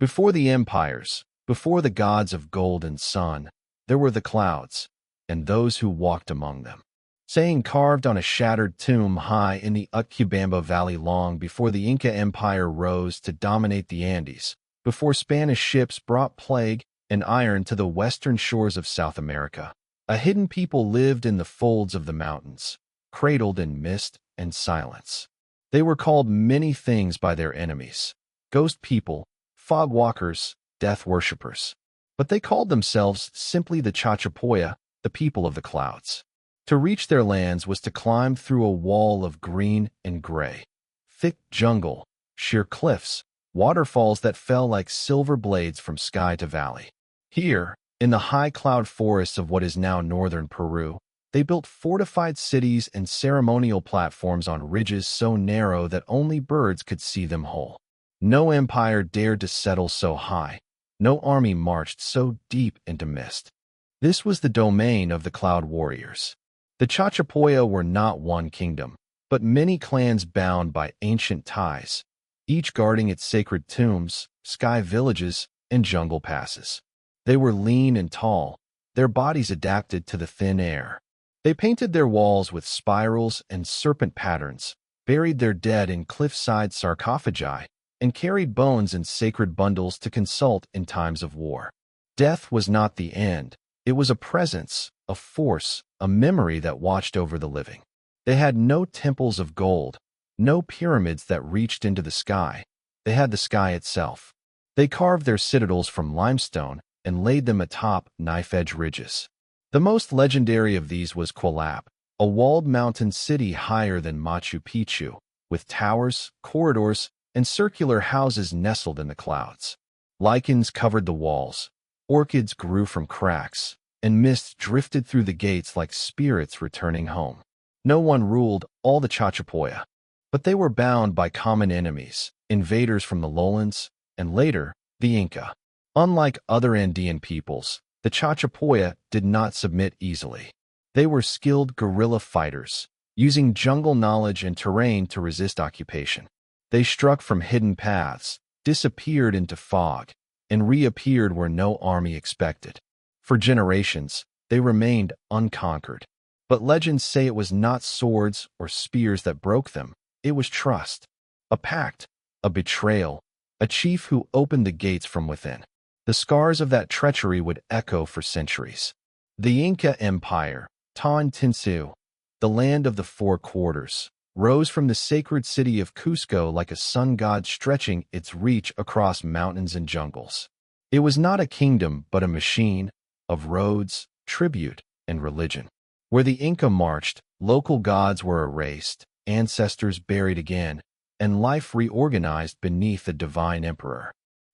Before the empires, before the gods of gold and sun, there were the clouds, and those who walked among them. Saying carved on a shattered tomb high in the Utcubamba Valley long before the Inca Empire rose to dominate the Andes, before Spanish ships brought plague and iron to the western shores of South America, a hidden people lived in the folds of the mountains, cradled in mist and silence. They were called many things by their enemies: ghost people, fog walkers, death worshippers. But they called themselves simply the Chachapoya, the people of the clouds. To reach their lands was to climb through a wall of green and gray. Thick jungle, sheer cliffs, waterfalls that fell like silver blades from sky to valley. Here, in the high cloud forests of what is now northern Peru, they built fortified cities and ceremonial platforms on ridges so narrow that only birds could see them whole. No empire dared to settle so high. No army marched so deep into mist. This was the domain of the cloud warriors. The Chachapoya were not one kingdom, but many clans bound by ancient ties, each guarding its sacred tombs, sky villages, and jungle passes. They were lean and tall, their bodies adapted to the thin air. They painted their walls with spirals and serpent patterns, buried their dead in cliffside sarcophagi, and carried bones in sacred bundles to consult in times of war. Death was not the end. It was a presence, a force, a memory that watched over the living. They had no temples of gold, no pyramids that reached into the sky. They had the sky itself. They carved their citadels from limestone and laid them atop knife-edge ridges. The most legendary of these was Quilap, a walled mountain city higher than Machu Picchu, with towers, corridors, and circular houses nestled in the clouds. Lichens covered the walls, orchids grew from cracks, and mist drifted through the gates like spirits returning home. No one ruled all the Chachapoya, but they were bound by common enemies, invaders from the lowlands, and later, the Inca. Unlike other Andean peoples, the Chachapoya did not submit easily. They were skilled guerrilla fighters, using jungle knowledge and terrain to resist occupation. They struck from hidden paths, disappeared into fog, and reappeared where no army expected. For generations, they remained unconquered. But legends say it was not swords or spears that broke them. It was trust, a pact, a betrayal, a chief who opened the gates from within. The scars of that treachery would echo for centuries. The Inca Empire, Tawantinsuyo, the land of the four quarters, rose from the sacred city of Cusco like a sun god stretching its reach across mountains and jungles. It was not a kingdom but a machine of roads, tribute, and religion. Where the Inca marched, local gods were erased, ancestors buried again, and life reorganized beneath the divine emperor.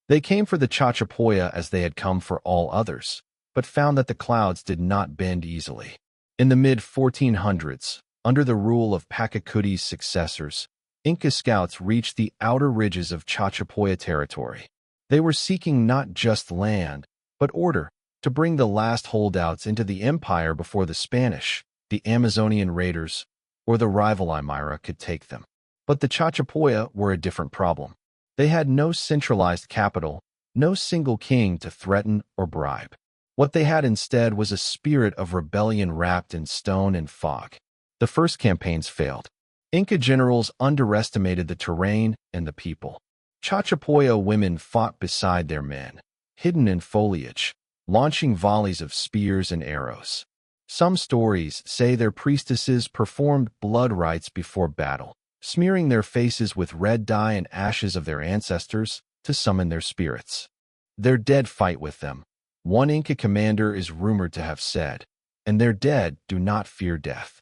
They came for the Chachapoya as they had come for all others, but found that the clouds did not bend easily. In the mid-1400s, under the rule of Pacacuti's successors, Inca scouts reached the outer ridges of Chachapoya territory. They were seeking not just land, but order, to bring the last holdouts into the empire before the Spanish, the Amazonian raiders, or the rival Aymara could take them. But the Chachapoya were a different problem. They had no centralized capital, no single king to threaten or bribe. What they had instead was a spirit of rebellion wrapped in stone and fog. The first campaigns failed. Inca generals underestimated the terrain and the people. Chachapoya women fought beside their men, hidden in foliage, launching volleys of spears and arrows. Some stories say their priestesses performed blood rites before battle, smearing their faces with red dye and ashes of their ancestors to summon their spirits. Their dead fight with them, one Inca commander is rumored to have said, and their dead do not fear death.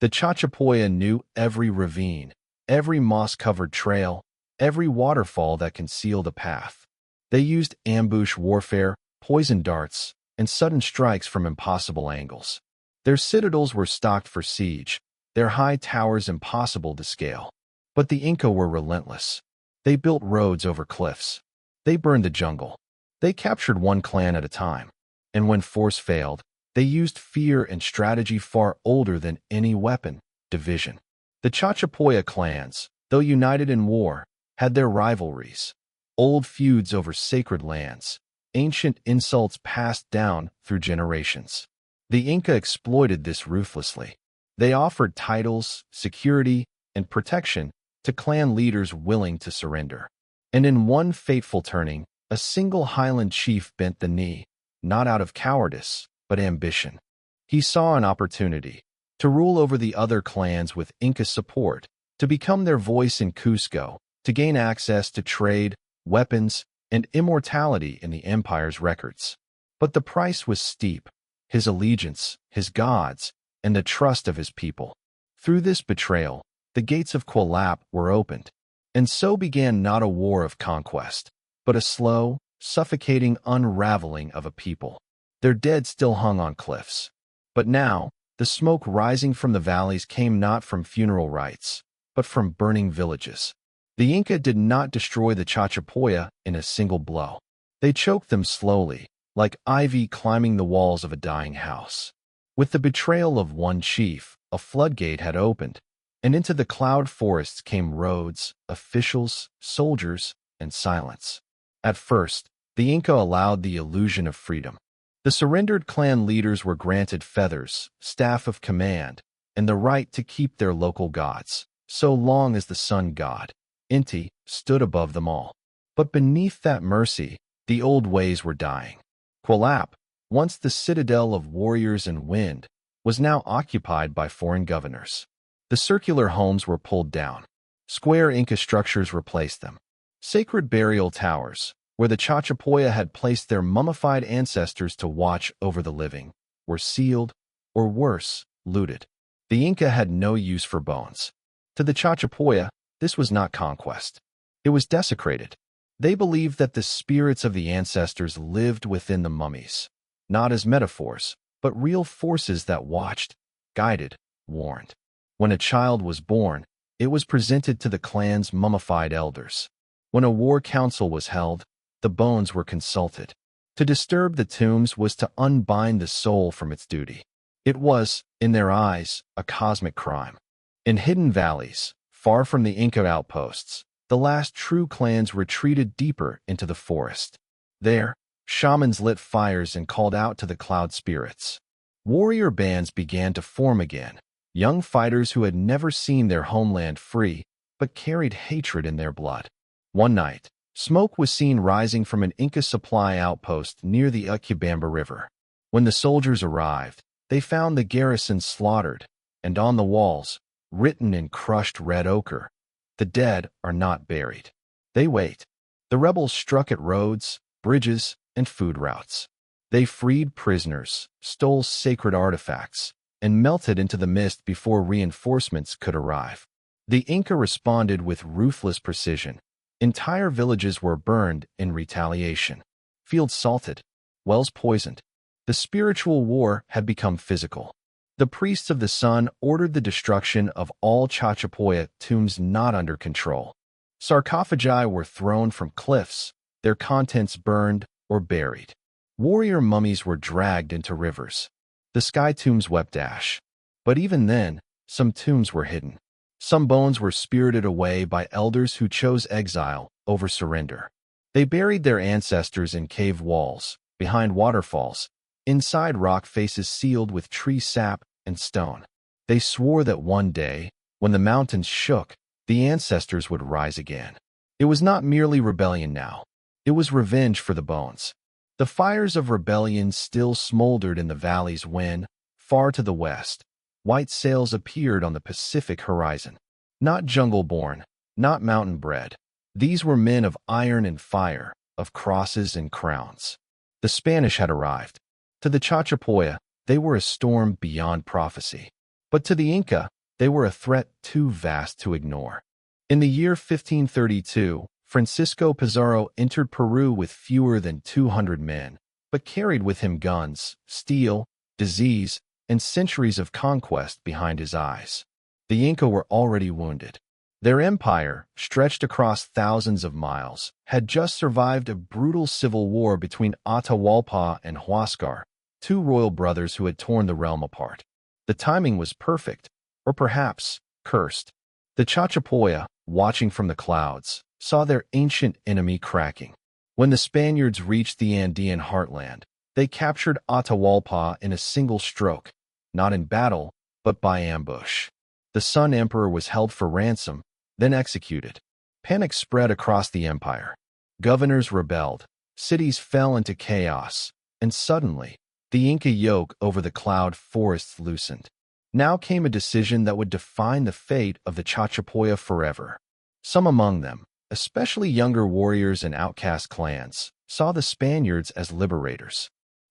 The Chachapoya knew every ravine, every moss-covered trail, every waterfall that concealed a path. They used ambush warfare, poison darts, and sudden strikes from impossible angles. Their citadels were stocked for siege, their high towers impossible to scale. But the Inca were relentless. They built roads over cliffs. They burned the jungle. They captured one clan at a time. And when force failed, they used fear and strategy far older than any weapon: division. The Chachapoya clans, though united in war, had their rivalries. old feuds over sacred lands, ancient insults passed down through generations. The Inca exploited this ruthlessly. They offered titles, security, and protection to clan leaders willing to surrender. And in one fateful turning, a single highland chief bent the knee, not out of cowardice, but ambition. He saw an opportunity to rule over the other clans with Inca support, to become their voice in Cusco, to gain access to trade, weapons, and immortality in the empire's records. But the price was steep: his allegiance, his gods, and the trust of his people. Through this betrayal, the gates of Quilap were opened, and so began not a war of conquest, but a slow, suffocating unraveling of a people. Their dead still hung on cliffs. But now, the smoke rising from the valleys came not from funeral rites, but from burning villages. The Inca did not destroy the Chachapoya in a single blow. They choked them slowly, like ivy climbing the walls of a dying house. With the betrayal of one chief, a floodgate had opened, and into the cloud forests came roads, officials, soldiers, and silence. At first, the Inca allowed the illusion of freedom. The surrendered clan leaders were granted feathers, staff of command, and the right to keep their local gods, so long as the sun god, Inti, stood above them all. But beneath that mercy, the old ways were dying. Quilap, once the citadel of warriors and wind, was now occupied by foreign governors. The circular homes were pulled down. Square Inca structures replaced them. Sacred burial towers, where the Chachapoya had placed their mummified ancestors to watch over the living, were sealed, or worse, looted. The Inca had no use for bones. To the Chachapoya, this was not conquest. It was desecrated. They believed that the spirits of the ancestors lived within the mummies, not as metaphors, but real forces that watched, guided, warned. When a child was born, it was presented to the clan's mummified elders. When a war council was held, the bones were consulted. To disturb the tombs was to unbind the soul from its duty. It was, in their eyes, a cosmic crime. In hidden valleys, far from the Inca outposts, the last true clans retreated deeper into the forest. There, shamans lit fires and called out to the cloud spirits. Warrior bands began to form again, young fighters who had never seen their homeland free, but carried hatred in their blood. One night, smoke was seen rising from an Inca supply outpost near the Utcubamba River. When the soldiers arrived, they found the garrison slaughtered, and on the walls, written in crushed red ochre, "The dead are not buried. They wait." The rebels struck at roads, bridges, and food routes. They freed prisoners, stole sacred artifacts, and melted into the mist before reinforcements could arrive. The Inca responded with ruthless precision. Entire villages were burned in retaliation, fields salted, wells poisoned. The spiritual war had become physical. The priests of the sun ordered the destruction of all Chachapoya tombs not under control. Sarcophagi were thrown from cliffs, their contents burned or buried. Warrior mummies were dragged into rivers. The sky tombs wept ash. But even then, some tombs were hidden. Some bones were spirited away by elders who chose exile over surrender. They buried their ancestors in cave walls, behind waterfalls, inside rock faces sealed with tree sap and stone. They swore that one day, when the mountains shook, the ancestors would rise again. It was not merely rebellion now. It was revenge for the bones. The fires of rebellion still smoldered in the valleys when, far to the west, white sails appeared on the Pacific horizon. Not jungle-born, not mountain-bred. These were men of iron and fire, of crosses and crowns. The Spanish had arrived. To the Chachapoya, they were a storm beyond prophecy. But to the Inca, they were a threat too vast to ignore. In the year 1532, Francisco Pizarro entered Peru with fewer than 200 men, but carried with him guns, steel, disease, and centuries of conquest behind his eyes. The Inca were already wounded. Their empire, stretched across thousands of miles, had just survived a brutal civil war between Atahualpa and Huascar, two royal brothers who had torn the realm apart. The timing was perfect, or perhaps cursed. The Chachapoya, watching from the clouds, saw their ancient enemy cracking. When the Spaniards reached the Andean heartland, they captured Atahualpa in a single stroke, not in battle, but by ambush. The Sun Emperor was held for ransom, then executed. Panic spread across the empire. Governors rebelled, cities fell into chaos, and suddenly, the Inca yoke over the cloud forests loosened. Now came a decision that would define the fate of the Chachapoya forever. Some among them, especially younger warriors and outcast clans, saw the Spaniards as liberators.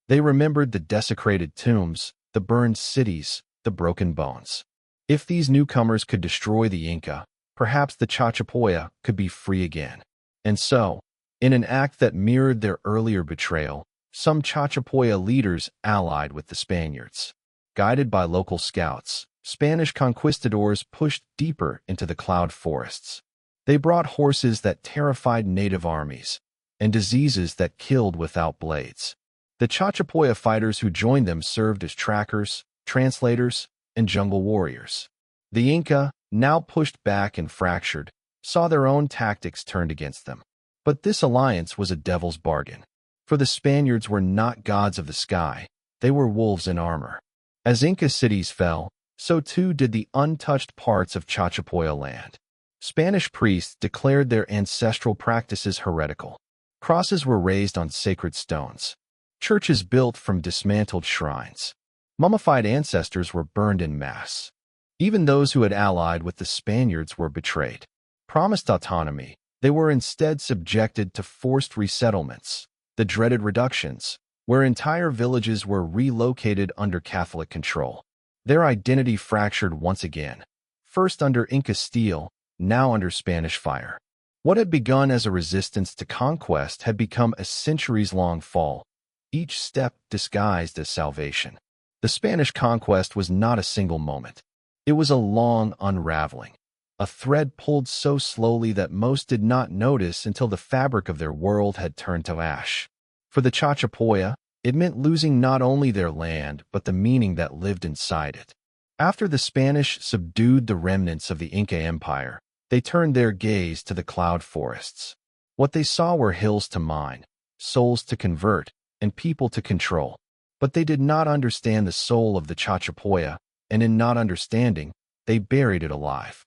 They remembered the desecrated tombs, the burned cities, the broken bones. If these newcomers could destroy the Inca, perhaps the Chachapoya could be free again. And so, in an act that mirrored their earlier betrayal, some Chachapoya leaders allied with the Spaniards. Guided by local scouts, Spanish conquistadors pushed deeper into the cloud forests. They brought horses that terrified native armies, and diseases that killed without blades. The Chachapoya fighters who joined them served as trackers, translators, and jungle warriors. The Inca, now pushed back and fractured, saw their own tactics turned against them. But this alliance was a devil's bargain. For the Spaniards were not gods of the sky, they were wolves in armor. As Inca cities fell, so too did the untouched parts of Chachapoya land. Spanish priests declared their ancestral practices heretical. Crosses were raised on sacred stones. Churches built from dismantled shrines. Mummified ancestors were burned in mass. Even those who had allied with the Spaniards were betrayed. Promised autonomy, they were instead subjected to forced resettlements, the dreaded reductions, where entire villages were relocated under Catholic control. Their identity fractured once again, first under Inca steel, now under Spanish fire. What had begun as a resistance to conquest had become a centuries-long fall, each step disguised as salvation. The Spanish conquest was not a single moment. It was a long unraveling, a thread pulled so slowly that most did not notice until the fabric of their world had turned to ash. For the Chachapoya, it meant losing not only their land but the meaning that lived inside it. After the Spanish subdued the remnants of the Inca Empire, they turned their gaze to the cloud forests. What they saw were hills to mine, souls to convert, and people to control. But they did not understand the soul of the Chachapoya, and in not understanding, they buried it alive.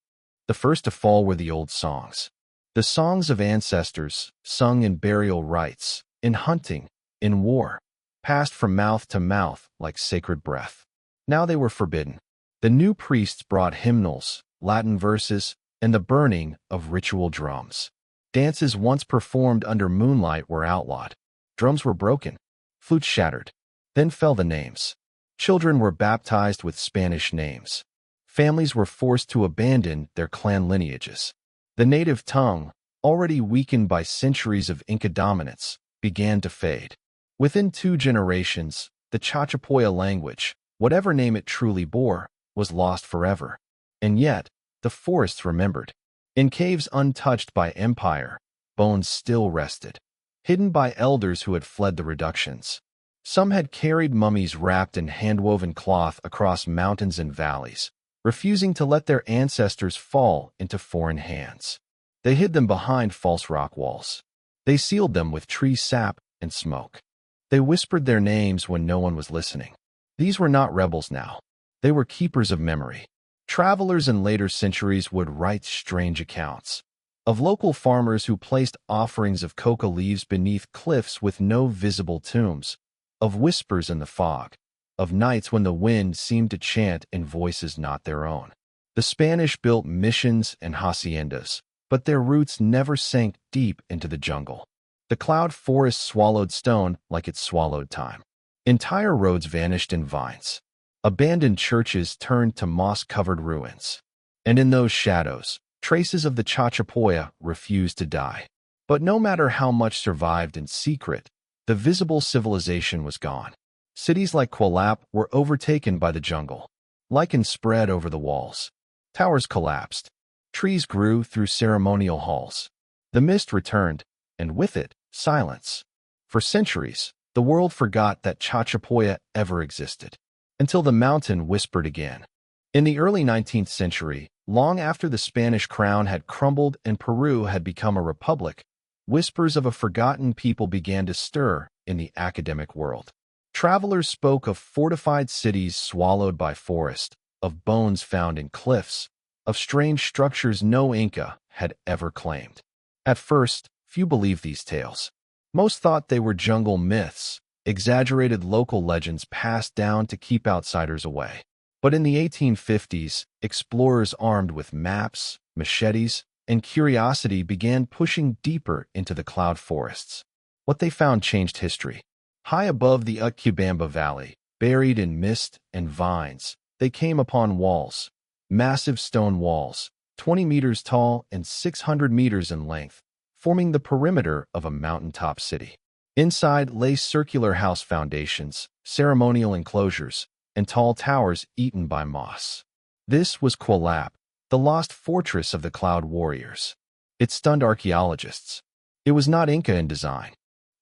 The first to fall were the old songs. The songs of ancestors, sung in burial rites, in hunting, in war, passed from mouth to mouth like sacred breath. Now they were forbidden. The new priests brought hymnals, Latin verses, and the burning of ritual drums. Dances once performed under moonlight were outlawed. Drums were broken, flutes shattered. Then fell the names. Children were baptized with Spanish names. Families were forced to abandon their clan lineages. The native tongue, already weakened by centuries of Inca dominance, began to fade. Within 2 generations, the Chachapoya language, whatever name it truly bore, was lost forever. And yet, the forests remembered. In caves untouched by empire, bones still rested, hidden by elders who had fled the reductions. Some had carried mummies wrapped in hand-woven cloth across mountains and valleys, refusing to let their ancestors fall into foreign hands. They hid them behind false rock walls. They sealed them with tree sap and smoke. They whispered their names when no one was listening. These were not rebels now. They were keepers of memory. Travelers in later centuries would write strange accounts of local farmers who placed offerings of coca leaves beneath cliffs with no visible tombs, of whispers in the fog, of nights when the wind seemed to chant in voices not their own. The Spanish built missions and haciendas, but their roots never sank deep into the jungle. The cloud forest swallowed stone like it swallowed time. Entire roads vanished in vines. Abandoned churches turned to moss-covered ruins. And in those shadows, traces of the Chachapoya refused to die. But no matter how much survived in secret, the visible civilization was gone. Cities like Quilap were overtaken by the jungle. Lichen spread over the walls. Towers collapsed. Trees grew through ceremonial halls. The mist returned, and with it, silence. For centuries, the world forgot that Chachapoya ever existed, until the mountain whispered again. In the early 19th century, Long after the Spanish crown had crumbled and Peru had become a republic, whispers of a forgotten people began to stir in the academic world. Travelers spoke of fortified cities swallowed by forest, of bones found in cliffs, of strange structures no Inca had ever claimed. At first, few believed these tales. Most thought they were jungle myths, exaggerated local legends passed down to keep outsiders away. But in the 1850s, explorers armed with maps, machetes, and curiosity began pushing deeper into the cloud forests. What they found changed history. High above the Utcubamba Valley, buried in mist and vines, they came upon walls, massive stone walls, 20 meters tall and 600 meters in length, forming the perimeter of a mountaintop city. Inside lay circular house foundations, ceremonial enclosures, and tall towers eaten by moss. This was Quilap, the lost fortress of the Cloud Warriors. It stunned archaeologists. It was not Inca in design.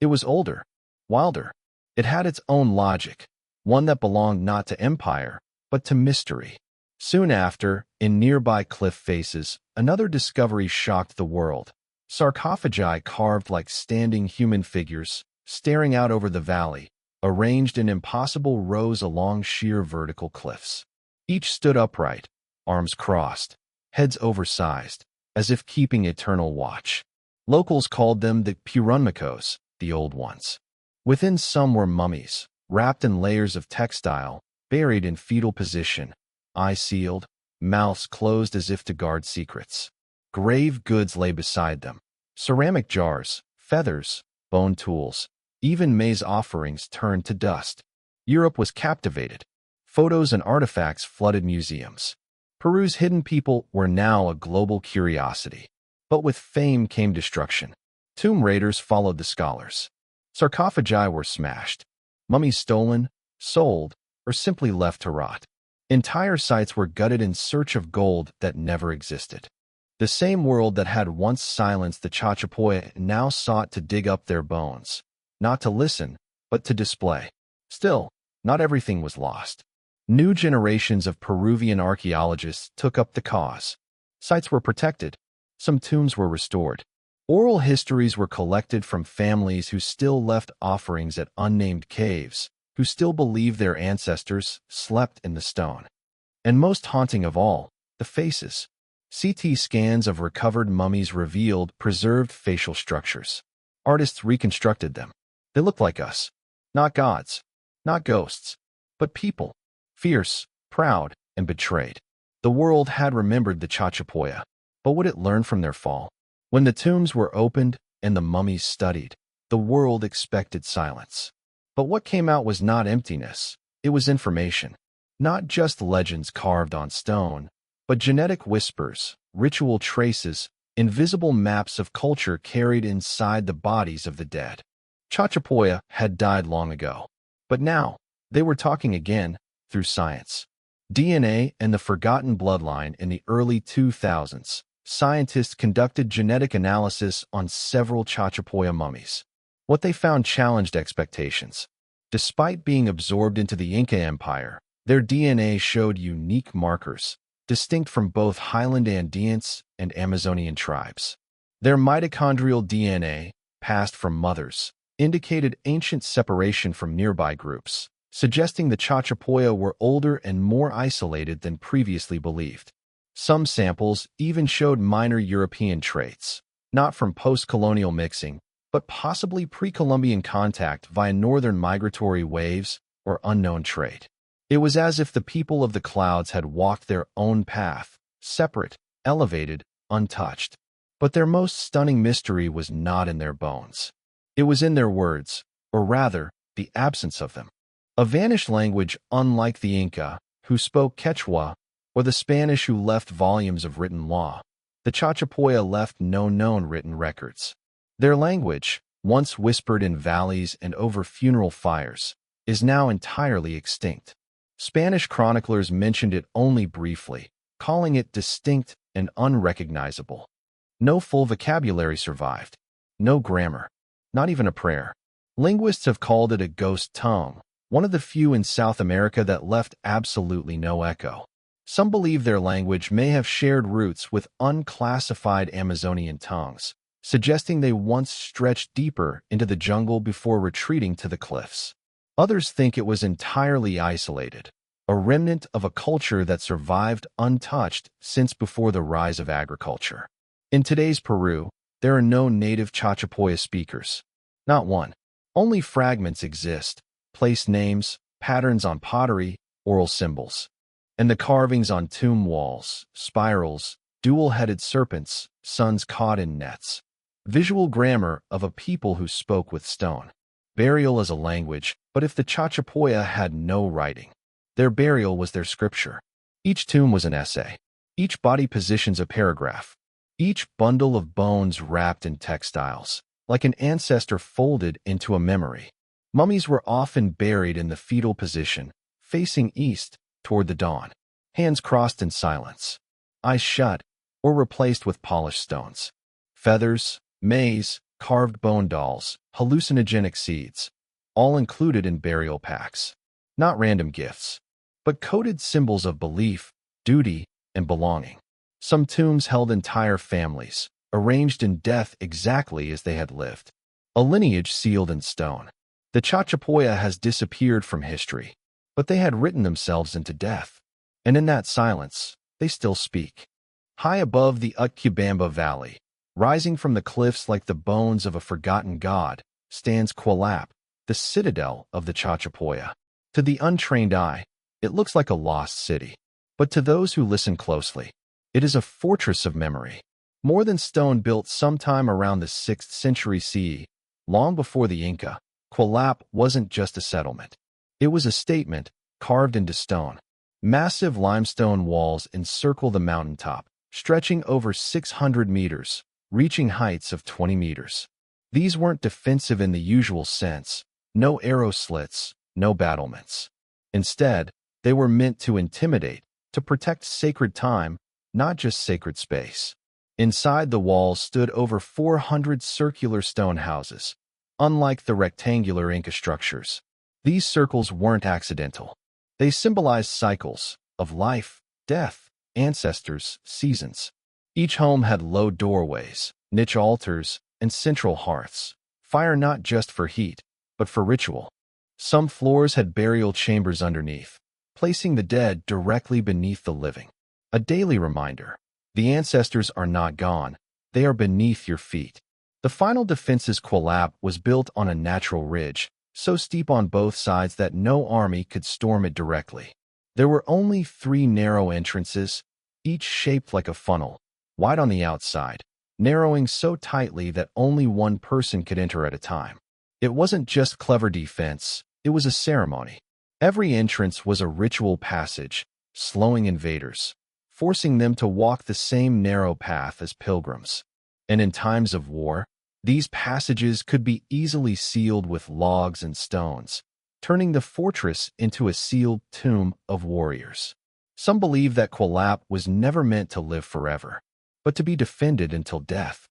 It was older, wilder. It had its own logic, one that belonged not to empire, but to mystery. Soon after, in nearby cliff faces, another discovery shocked the world. Sarcophagi carved like standing human figures, staring out over the valley, arranged in impossible rows along sheer vertical cliffs. Each stood upright, arms crossed, heads oversized, as if keeping eternal watch. Locals called them the Purunmacos, the old ones. Within some were mummies, wrapped in layers of textile, buried in fetal position, eyes sealed, mouths closed as if to guard secrets. Grave goods lay beside them. Ceramic jars, feathers, bone tools, even maize offerings turned to dust. Europe was captivated. Photos and artifacts flooded museums. Peru's hidden people were now a global curiosity. But with fame came destruction. Tomb raiders followed the scholars. Sarcophagi were smashed, mummies stolen, sold, or simply left to rot. Entire sites were gutted in search of gold that never existed. The same world that had once silenced the Chachapoya now sought to dig up their bones, not to listen, but to display. Still, not everything was lost. New generations of Peruvian archaeologists took up the cause. Sites were protected. Some tombs were restored. Oral histories were collected from families who still left offerings at unnamed caves, who still believed their ancestors slept in the stone. And most haunting of all, the faces. CT scans of recovered mummies revealed preserved facial structures. Artists reconstructed them. They looked like us. Not gods, not ghosts, but people. Fierce, proud, and betrayed. The world had remembered the Chachapoya, but would it learn from their fall? When the tombs were opened and the mummies studied, the world expected silence. But what came out was not emptiness, it was information. Not just legends carved on stone, but genetic whispers, ritual traces, invisible maps of culture carried inside the bodies of the dead. Chachapoya had died long ago, but now they were talking again through science. DNA and the forgotten bloodline. In the early 2000s, scientists conducted genetic analysis on several Chachapoya mummies. What they found challenged expectations. Despite being absorbed into the Inca Empire, their DNA showed unique markers, distinct from both highland Andeans and Amazonian tribes. Their mitochondrial DNA, passed from mothers, indicated ancient separation from nearby groups, suggesting the Chachapoya were older and more isolated than previously believed. Some samples even showed minor European traits, not from post-colonial mixing, but possibly pre-Columbian contact via northern migratory waves or unknown trade. It was as if the people of the clouds had walked their own path, separate, elevated, untouched. But their most stunning mystery was not in their bones. It was in their words, or rather, the absence of them. A vanished language unlike the Inca, who spoke Quechua, or the Spanish who left volumes of written law. The Chachapoya left no known written records. Their language, once whispered in valleys and over funeral fires, is now entirely extinct. Spanish chroniclers mentioned it only briefly, calling it distinct and unrecognizable. No full vocabulary survived. No grammar. Not even a prayer. Linguists have called it a ghost tongue, one of the few in South America that left absolutely no echo. Some believe their language may have shared roots with unclassified Amazonian tongues, suggesting they once stretched deeper into the jungle before retreating to the cliffs. Others think it was entirely isolated, a remnant of a culture that survived untouched since before the rise of agriculture. In today's Peru, there are no native Chachapoya speakers. Not one. Only fragments exist, place names, patterns on pottery, oral symbols, and the carvings on tomb walls, spirals, dual-headed serpents, suns caught in nets. Visual grammar of a people who spoke with stone. Burial as a language, but if the Chachapoya had no writing, their burial was their scripture. Each tomb was an essay. Each body positions a paragraph. Each bundle of bones wrapped in textiles, like an ancestor folded into a memory. Mummies were often buried in the fetal position, facing east toward the dawn, hands crossed in silence, eyes shut, or replaced with polished stones. Feathers, maize, carved bone dolls, hallucinogenic seeds, all included in burial packs. Not random gifts, but coded symbols of belief, duty, and belonging. Some tombs held entire families, arranged in death exactly as they had lived. A lineage sealed in stone. The Chachapoya has disappeared from history, but they had written themselves into death. And in that silence, they still speak. High above the Utcubamba Valley, rising from the cliffs like the bones of a forgotten god, stands Quilap, the citadel of the Chachapoya. To the untrained eye, it looks like a lost city. But to those who listen closely, it is a fortress of memory. More than stone built sometime around the 6th century CE, long before the Inca, Quilap wasn't just a settlement. It was a statement carved into stone. Massive limestone walls encircle the mountaintop, stretching over 600 meters, reaching heights of 20 meters. These weren't defensive in the usual sense, no arrow slits, no battlements. Instead, they were meant to intimidate, to protect sacred time, not just sacred space. Inside the walls stood over 400 circular stone houses. Unlike the rectangular Inca structures, these circles weren't accidental. They symbolized cycles of life, death, ancestors, seasons. Each home had low doorways, niche altars, and central hearths. Fire not just for heat, but for ritual. Some floors had burial chambers underneath, placing the dead directly beneath the living. A daily reminder. The ancestors are not gone. They are beneath your feet. The final defense's Quilap was built on a natural ridge, so steep on both sides that no army could storm it directly. There were only 3 narrow entrances, each shaped like a funnel, wide on the outside, narrowing so tightly that only one person could enter at a time. It wasn't just clever defense, it was a ceremony. Every entrance was a ritual passage, slowing invaders, forcing them to walk the same narrow path as pilgrims. And in times of war, these passages could be easily sealed with logs and stones, turning the fortress into a sealed tomb of warriors. Some believe that Quilap was never meant to live forever, but to be defended until death.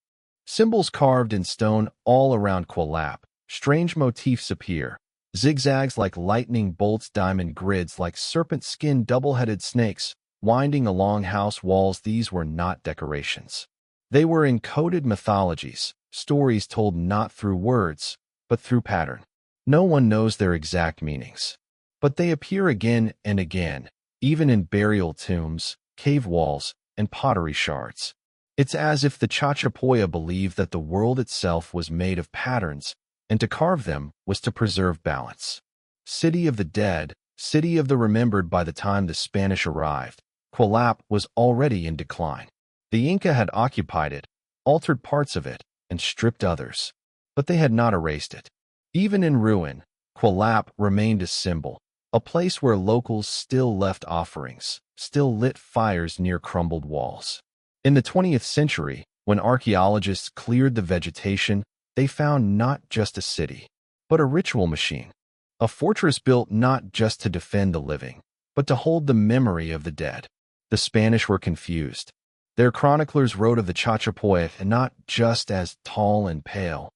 Symbols carved in stone all around Quilap, strange motifs appear, zigzags like lightning bolts, diamond grids like serpent-skinned double-headed snakes, winding along house walls. These were not decorations. They were encoded mythologies, stories told not through words, but through pattern. No one knows their exact meanings, but they appear again and again, even in burial tombs, cave walls, and pottery shards. It's as if the Chachapoya believed that the world itself was made of patterns, and to carve them was to preserve balance. City of the dead, city of the remembered. By the time the Spanish arrived, Quilap was already in decline. The Inca had occupied it, altered parts of it, and stripped others, but they had not erased it. Even in ruin, Quilap remained a symbol, a place where locals still left offerings, still lit fires near crumbled walls. In the 20th century, when archaeologists cleared the vegetation, they found not just a city, but a ritual machine, a fortress built not just to defend the living, but to hold the memory of the dead. The Spanish were confused. Their chroniclers wrote of the Chachapoya not just as tall and pale,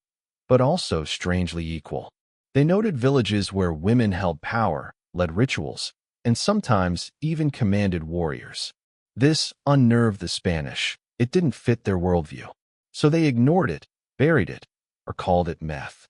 but also strangely equal. They noted villages where women held power, led rituals, and sometimes even commanded warriors. This unnerved the Spanish. It didn't fit their worldview. So they ignored it, buried it, or called it myth.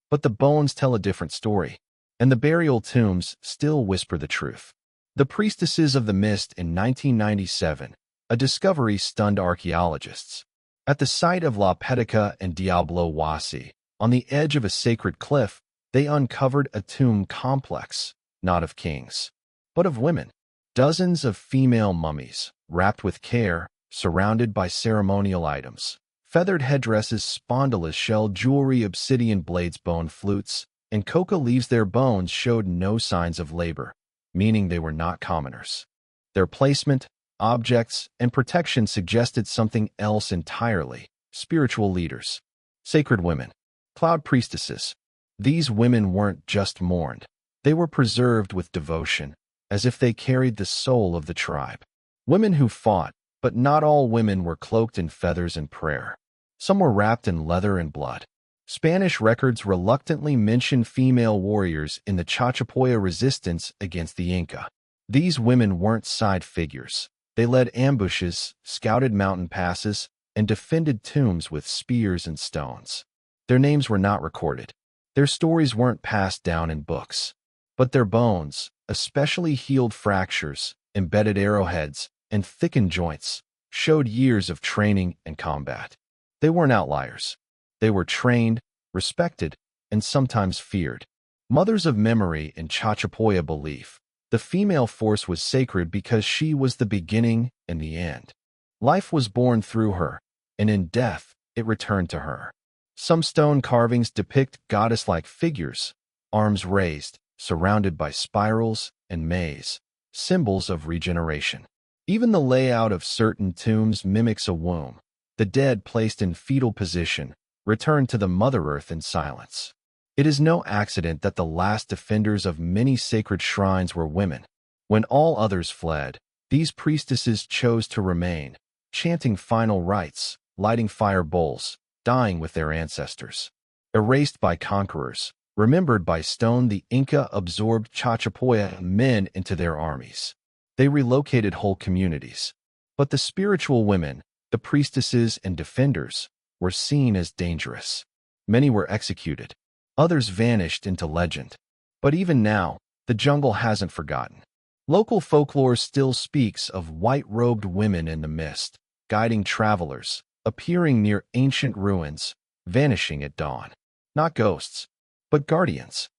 But the bones tell a different story, and the burial tombs still whisper the truth. The Priestesses of the Mist in 1997, a discovery stunned archaeologists. At the site of La Pedica and Diablo Wasi, on the edge of a sacred cliff, they uncovered a tomb complex, not of kings, but of women. Dozens of female mummies, wrapped with care, surrounded by ceremonial items. Feathered headdresses, spondylus shell jewelry, obsidian blades, bone flutes, and coca leaves. Their bones showed no signs of labor, meaning they were not commoners. Their placement, objects, and protection suggested something else entirely: spiritual leaders. Sacred women. Cloud priestesses. These women weren't just mourned. They were preserved with devotion, as if they carried the soul of the tribe. Women who fought, but not all women were cloaked in feathers and prayer. Some were wrapped in leather and blood. Spanish records reluctantly mention female warriors in the Chachapoya resistance against the Inca. These women weren't side figures. They led ambushes, scouted mountain passes, and defended tombs with spears and stones. Their names were not recorded. Their stories weren't passed down in books. But their bones, especially healed fractures, embedded arrowheads, and thickened joints, showed years of training and combat. They weren't outliers. They were trained, respected, and sometimes feared. Mothers of memory in Chachapoya belief, the female force was sacred because she was the beginning and the end. Life was born through her, and in death, it returned to her. Some stone carvings depict goddess-like figures, arms raised, surrounded by spirals and maze, symbols of regeneration. Even the layout of certain tombs mimics a womb. The dead placed in fetal position return to the Mother Earth in silence. It is no accident that the last defenders of many sacred shrines were women. When all others fled, these priestesses chose to remain, chanting final rites, lighting fire bowls, dying with their ancestors. Erased by conquerors, remembered by stone, the Inca absorbed Chachapoya men into their armies. They relocated whole communities. But the spiritual women, the priestesses and defenders, were seen as dangerous. Many were executed. Others vanished into legend. But even now, the jungle hasn't forgotten. Local folklore still speaks of white-robed women in the mist, guiding travelers, appearing near ancient ruins, vanishing at dawn. Not ghosts, but guardians.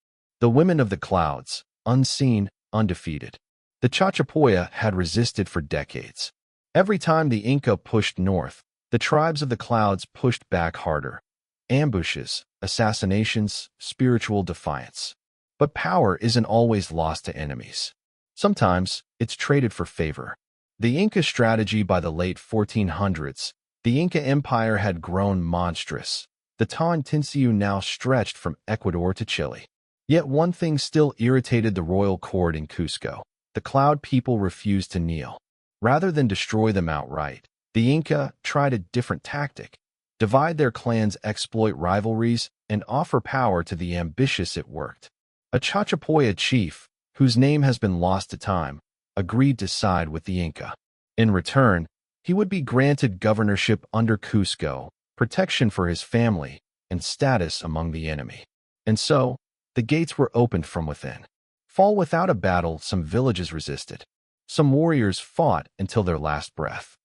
The women of the clouds, unseen, undefeated. The Chachapoya had resisted for decades. Every time the Inca pushed north, the tribes of the clouds pushed back harder. Ambushes, assassinations, spiritual defiance. But power isn't always lost to enemies. Sometimes, it's traded for favor. The Inca strategy. By the late 1400s, the Inca Empire had grown monstrous. The Tawantinsuyu now stretched from Ecuador to Chile. Yet one thing still irritated the royal court in Cusco. The cloud people refused to kneel. Rather than destroy them outright, the Inca tried a different tactic: divide their clans, exploit rivalries, and offer power to the ambitious. It worked. A Chachapoya chief, whose name has been lost to time, agreed to side with the Inca. In return, he would be granted governorship under Cusco, protection for his family, and status among the enemy. And so, the gates were opened from within. Fall without a battle, some villages resisted. Some warriors fought until their last breath.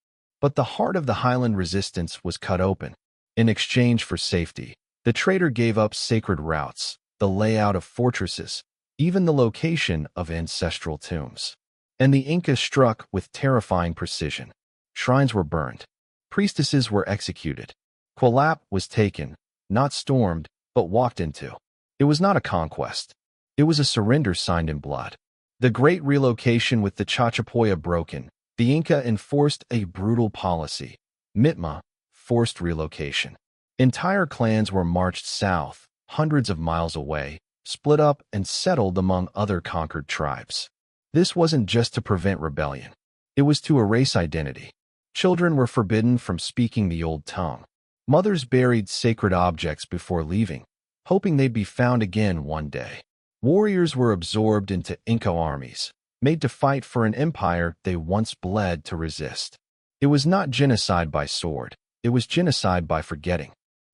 But the heart of the highland resistance was cut open. In exchange for safety, the traitor gave up sacred routes, the layout of fortresses, even the location of ancestral tombs. And the Inca struck with terrifying precision. Shrines were burned. Priestesses were executed. Quilap was taken, not stormed, but walked into. It was not a conquest. It was a surrender signed in blood. The Great Relocation. With the Chachapoya broken, the Inca enforced a brutal policy: mitma, forced relocation. Entire clans were marched south, hundreds of miles away, split up and settled among other conquered tribes. This wasn't just to prevent rebellion. It was to erase identity. Children were forbidden from speaking the old tongue. Mothers buried sacred objects before leaving, hoping they'd be found again one day. Warriors were absorbed into Inca armies, made to fight for an empire they once bled to resist. It was not genocide by sword, it was genocide by forgetting.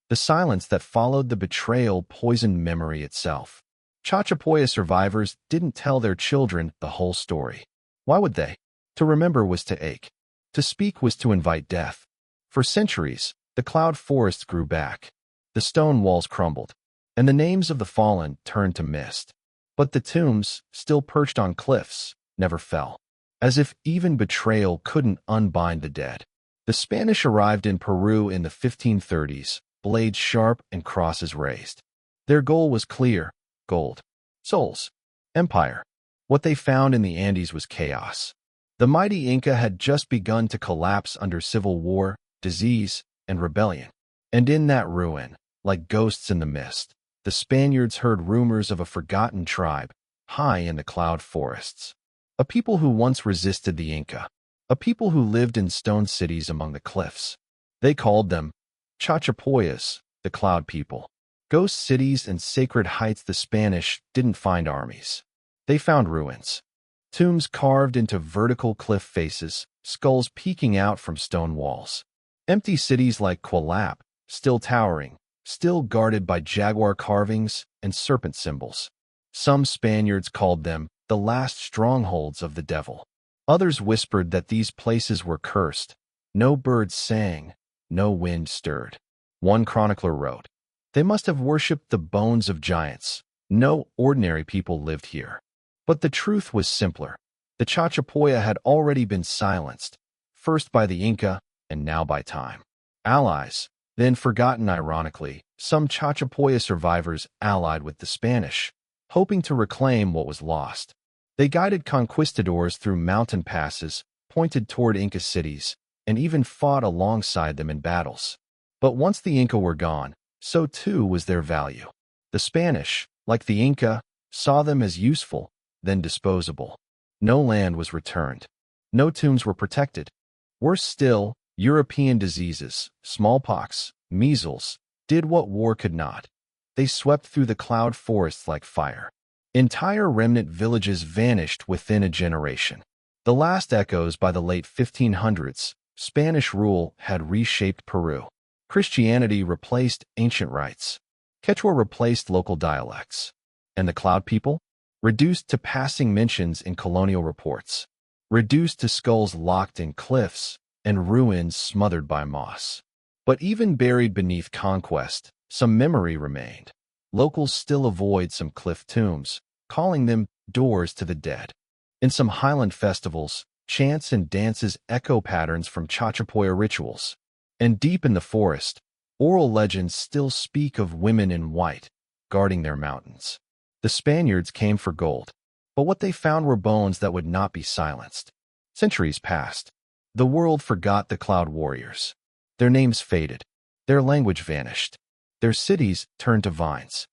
The silence that followed the betrayal poisoned memory itself. Chachapoya survivors didn't tell their children the whole story. Why would they? To remember was to ache. To speak was to invite death. For centuries, the cloud forests grew back. The stone walls crumbled, and the names of the fallen turned to mist. But the tombs, still perched on cliffs, never fell. As if even betrayal couldn't unbind the dead. The Spanish arrived in Peru in the 1530s, blades sharp and crosses raised. Their goal was clear: gold, souls, empire. What they found in the Andes was chaos. The mighty Inca had just begun to collapse under civil war, disease, and rebellion. And in that ruin, like ghosts in the mist, the Spaniards heard rumors of a forgotten tribe, high in the cloud forests. A people who once resisted the Inca. A people who lived in stone cities among the cliffs. They called them Chachapoyas, the cloud people. Ghost cities and sacred heights. The Spanish didn't find armies. They found ruins. Tombs carved into vertical cliff faces, skulls peeking out from stone walls. Empty cities like Quilap, still towering, still guarded by jaguar carvings and serpent symbols. Some Spaniards called them the last strongholds of the devil. Others whispered that these places were cursed. No birds sang, no wind stirred. One chronicler wrote, "They must have worshipped the bones of giants. No ordinary people lived here." But the truth was simpler. The Chachapoya had already been silenced, first by the Inca and now by time. Allies, then forgotten ironically, some Chachapoya survivors allied with the Spanish, hoping to reclaim what was lost. They guided conquistadors through mountain passes, pointed toward Inca cities, and even fought alongside them in battles. But once the Inca were gone, so too was their value. The Spanish, like the Inca, saw them as useful, then disposable. No land was returned. No tombs were protected. Worse still, European diseases, smallpox, measles, did what war could not. They swept through the cloud forests like fire. Entire remnant villages vanished within a generation. The last echoes by the late 1500s, Spanish rule had reshaped Peru. Christianity replaced ancient rites. Quechua replaced local dialects. And the cloud people? Reduced to passing mentions in colonial reports. Reduced to skulls locked in cliffs and ruins smothered by moss. But even buried beneath conquest, some memory remained. Locals still avoid some cliff tombs, calling them doors to the dead. In some highland festivals, chants and dances echo patterns from Chachapoya rituals. And deep in the forest, oral legends still speak of women in white, guarding their mountains. The Spaniards came for gold, but what they found were bones that would not be silenced. Centuries passed. The world forgot the cloud warriors. Their names faded. Their language vanished. Their cities turned to vines.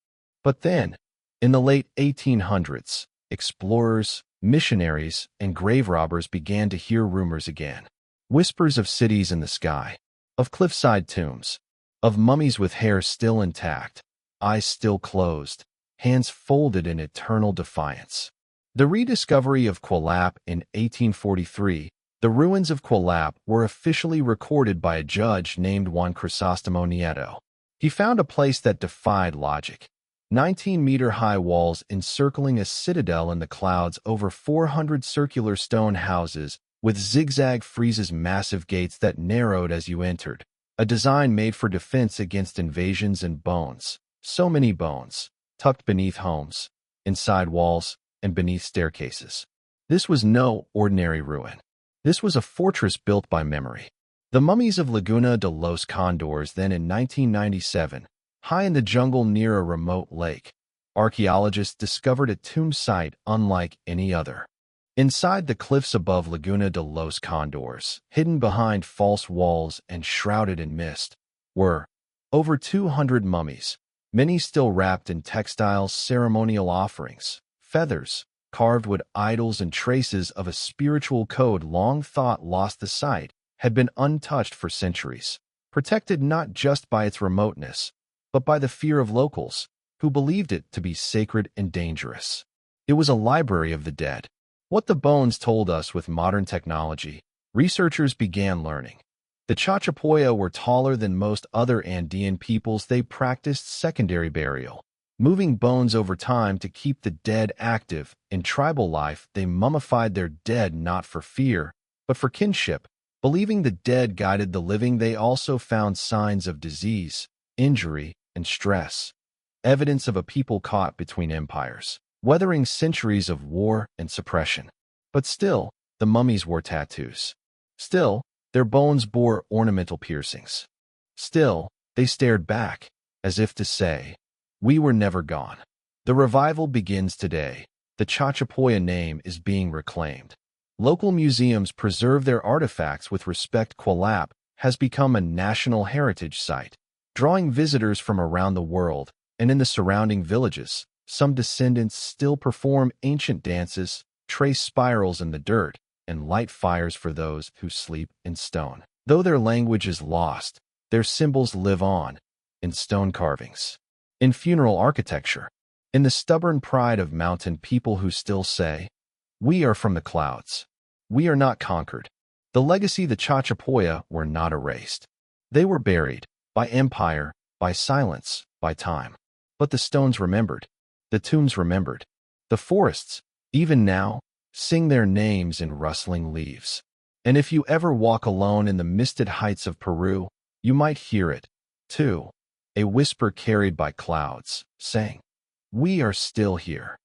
But then, in the late 1800s, explorers, missionaries, and grave robbers began to hear rumors again. Whispers of cities in the sky, of cliffside tombs, of mummies with hair still intact, eyes still closed, hands folded in eternal defiance. The rediscovery of Quilap in 1843, the ruins of Quilap were officially recorded by a judge named Juan Crisostomo Nieto. He found a place that defied logic. 19-meter-high walls encircling a citadel in the clouds, over 400 circular stone houses with zigzag friezes, massive gates that narrowed as you entered, a design made for defense against invasions, and bones, so many bones, tucked beneath homes, inside walls, and beneath staircases. This was no ordinary ruin. This was a fortress built by memory. The mummies of Laguna de los Condors. Then in 1997, high in the jungle near a remote lake, archaeologists discovered a tomb site unlike any other. Inside the cliffs above Laguna de los Condors, hidden behind false walls and shrouded in mist, were over 200 mummies, many still wrapped in textiles, ceremonial offerings, feathers, carved wood idols, and traces of a spiritual code long thought lost. The site had been untouched for centuries, protected not just by its remoteness, but by the fear of locals, who believed it to be sacred and dangerous. It was a library of the dead, What the bones told us with modern technology, researchers began learning. The Chachapoya were taller than most other Andean peoples. They practiced secondary burial, moving bones over time to keep the dead active. In tribal life, they mummified their dead not for fear, but for kinship. Believing the dead guided the living, they also found signs of disease, injury, and stress, evidence of a people caught between empires, weathering centuries of war and suppression. But still, the mummies wore tattoos. Still, their bones bore ornamental piercings. Still, they stared back, as if to say, "We were never gone." The revival begins today. The Chachapoya name is being reclaimed. Local museums preserve their artifacts with respect. Quilap has become a national heritage site, drawing visitors from around the world. And in the surrounding villages, some descendants still perform ancient dances, trace spirals in the dirt, and light fires for those who sleep in stone. Though their language is lost, their symbols live on, in stone carvings, in funeral architecture, in the stubborn pride of mountain people who still say, "We are from the clouds. We are not conquered." The legacy of the Chachapoya were not erased. They were buried, by empire, by silence, by time. But the stones remembered, the tombs remembered, the forests, even now, sing their names in rustling leaves. And if you ever walk alone in the misted heights of Peru, you might hear it, too, a whisper carried by clouds, saying, "We are still here."